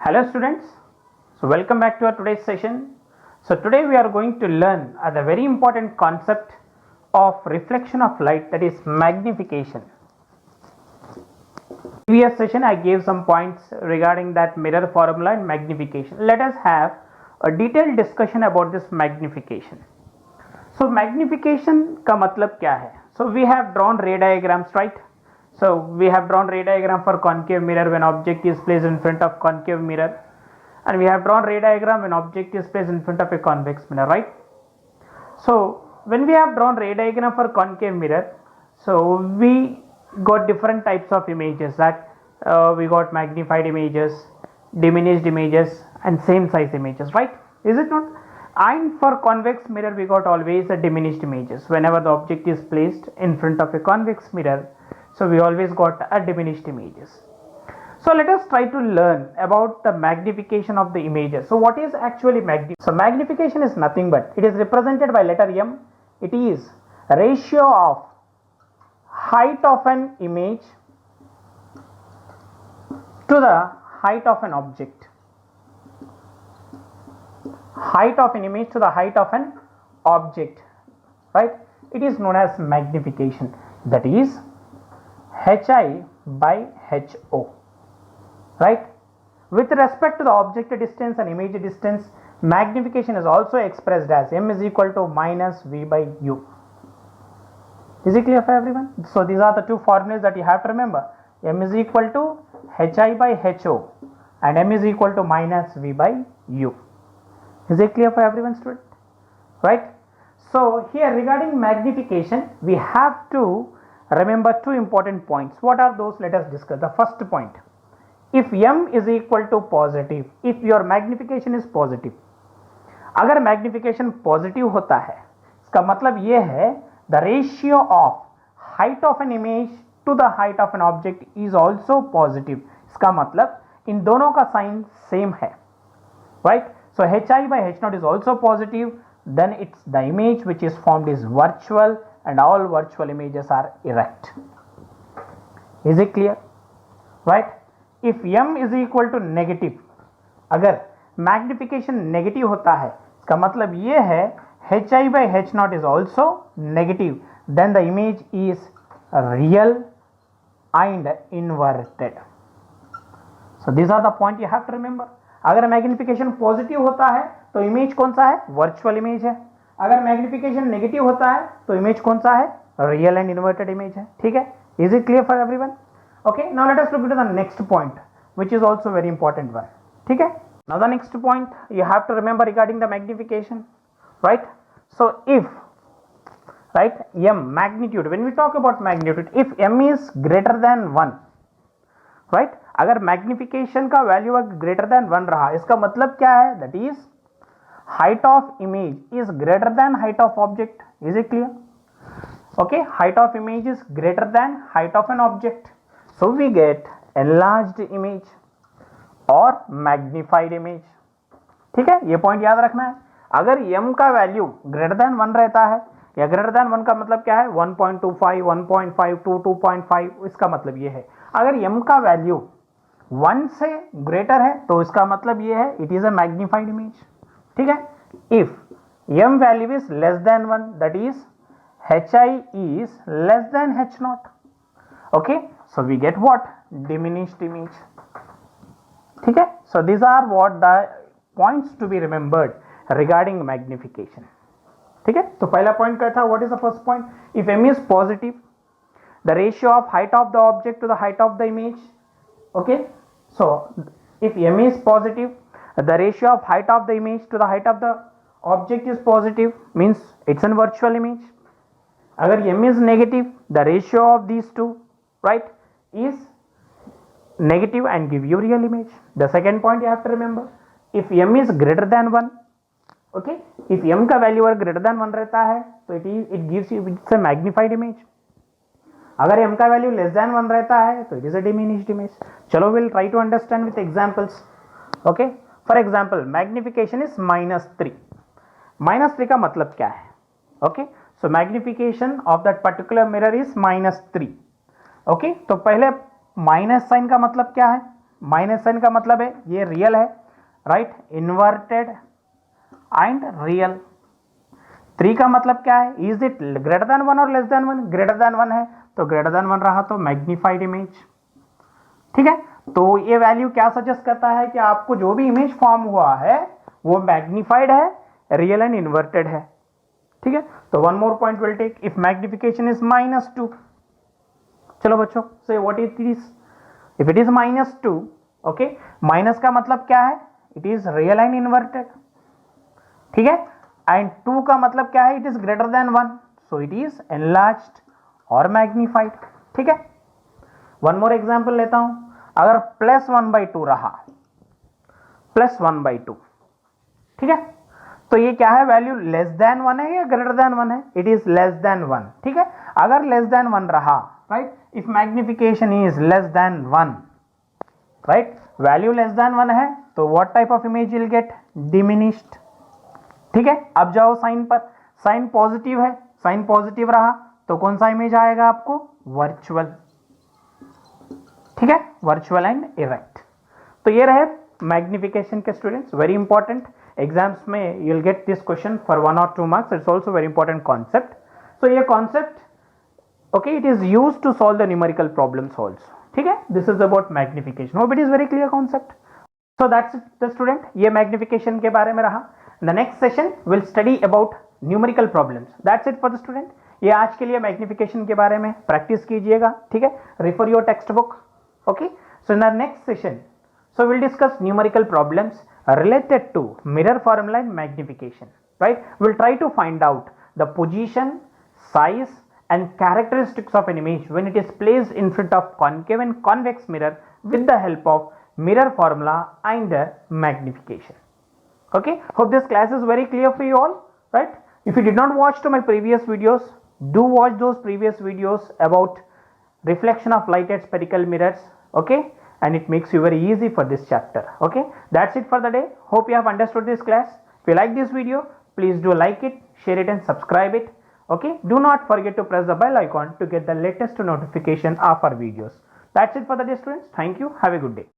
Hello students, so welcome back to our today's session. So today we are going to learn the very important concept of reflection of light, that is magnification. Previous session I gave some points regarding that mirror formula and magnification. Let us have a detailed discussion about this magnification. So magnification का मतलब क्या है? So we have drawn ray diagrams, right? So we have drawn ray diagram for concave mirror when object is placed in front of concave mirror, and we have drawn ray diagram when object is placed in front of a convex mirror, right? So when we have drawn ray diagram for concave mirror, so we got different types of images, that we got magnified images, diminished images, and same size images, right? Is it not? And for convex mirror we got always a diminished images whenever the object is placed in front of a convex mirror. So we always got a diminished images. So let us try to learn about the magnification of the images. So what is actually magnification? So magnification is nothing but it is represented by letter M. It is a ratio of height of an image to the height of an object. Height of an image to the height of an object, right? It is known as magnification, that is Hi by Ho, right? With respect to the object distance and image distance, magnification is also expressed as M is equal to minus V by U. Is it clear for everyone? So these are the two formulas that you have to remember. M is equal to Hi by Ho and M is equal to minus V by U. Is it clear for everyone, student? Right? So here regarding magnification, we have to remember two important points. What are those? Let us discuss. The first point, if M is equal to positive, if your magnification is positive, अगर magnification positive होता है, इसका मतलब ये है the ratio of height of an image to the height of an object is also positive. इसका मतलब इन दोनों का साइन सेम है, right? So Hi by H0 is also positive, then it's the image which is formed is virtual, and all virtual images are erect. Is it clear? Right? If M is equal to negative, अगर magnification negative होता है, इसका मतलब ये है Hi by H0 is also negative, then the image is real and inverted. So these are the point you have to remember. अगर magnification positive होता है तो इमेज कौन सा है? वर्चुअल इमेज है. अगर मैग्निफिकेशन नेगेटिव होता है तो इमेज कौन सा है? रियल एंड इन्वर्टेड इमेज है. ठीक है? Is it clear for everyone? Okay, now let us look into the next point which is also very important one. ठीक है? Now the next point you have to remember regarding the magnification, right? So if right M magnitude, when we talk about magnitude, if M is greater than 1, right? अगर magnification का value greater than 1 रहा, इसका मतलब क्या है? That is height of image is greater than height of object. Is it clear? Okay, height of image is greater than height of an object, so we get enlarged image और magnified image. ठीक है, ये point याद रखना है. अगर m का value greater than 1 रहता है, या ग्रेटर देन 1 का मतलब क्या है? 1.25, 1.52, 2.5. इसका मतलब ये है अगर m का वैल्यू 1 से ग्रेटर है तो इसका मतलब ये है it is a magnified image. ठीक है? If m value is less than 1, that is Hi is less than H0. Okay, so we get what? Diminished image. ठीक है? So these are what the points to be remembered regarding magnification. ठीक है? तो पहला point क्या था? What is the first point? If m is positive, the ratio of height of the object to the height of the image. Okay, so if m is positive, the ratio of height of the image to the height of the object is positive, means it's a virtual image. अगर m is negative, the ratio of these two, right, is negative and give you real image. The second point you have to remember, if m is greater than 1, okay, if m का value अगर greater than 1 रहता है तो it gives you it's a magnified image. अगर m का value less than 1 रहता है तो it is a diminished image. चलो will try to understand with examples. Okay, for example magnification is -3. -3 का मतलब क्या है? Okay, so magnification of that particular mirror is -3. Okay, तो पहले माइनस साइन का मतलब क्या है? माइनस साइन का मतलब है ये रियल है, राइट, इन्वर्टेड एंड रियल। 3 का मतलब क्या है, इज इट ग्रेटर देन 1 और लेस देन 1, ग्रेटर देन 1 है तो ग्रेटर देन 1 रहा तो मैग्नीफाइड इमेज, ठीक है। तो ये वैल्यू क्या सजेस्ट करता है कि आपको जो भी इमेज फॉर्म हुआ है वो मैग्नीफाइड है, रियल एंड इन्वर्टेड है, ठीक है। तो one more point will take, if magnification is -2, चलो बच्चों से what is this, if it is -2, okay, minus का मतलब क्या है, it is real and inverted, ठीक है। एंड 2 का मतलब क्या है, it is greater than 1, so it is enlarged और मैग्नीफाइड, ठीक है। वन मोर एग्जांपल लेता हूं, अगर +1/2 रहा, +1/2, ठीक है, तो ये क्या है, वैल्यू लेस देन 1 है या ग्रेटर देन 1 है, इट इज लेस देन 1, ठीक है। अगर लेस देन 1 रहा, right, if magnification is less than 1, right, value less than 1 है तो what type of image will get, diminished, ठीक है। अब जाओ साइन पर, साइन पॉजिटिव है, साइन पॉजिटिव रहा तो कौन सा इमेज आएगा आपको, वर्चुअल, ठीक है, वर्चुअल एंड इरेक्ट। तो ये रहे मैग्निफिकेशन के स्टूडेंट्स, वेरी इंपॉर्टेंट, एग्जाम्स में you will get this question for 1 और 2 marks, it's also very important concept. So ये concept, okay, it is used to solve the numerical problems also, ठीक है। This is about magnification, hope it is very clear concept. So that's it the student, ये magnification के बारे में रहा। The next session will study about numerical problems, that's it for the student. ये आज के लिए मैग्निफिकेशन के बारे में प्रैक्टिस कीजिएगा, ठीक है, refer your text book, okay. So in our next session, so we'll discuss numerical problems related to mirror formula and magnification, right. We'll try to find out the position, size and characteristics of an image when it is placed in front of concave and convex mirror with the help of mirror formula and magnification, okay. Hope this class is very clear for you all, right. If you did not watch to my previous videos, do watch those previous videos about reflection of light at spherical mirrors, okay, and it makes you very easy for this chapter, okay. That's it for the day, hope you have understood this class. If you like this video, please do like it, share it and subscribe it, okay. Do not forget to press the bell icon to get the latest notification of our videos. That's it for the day students, thank you, have a good day.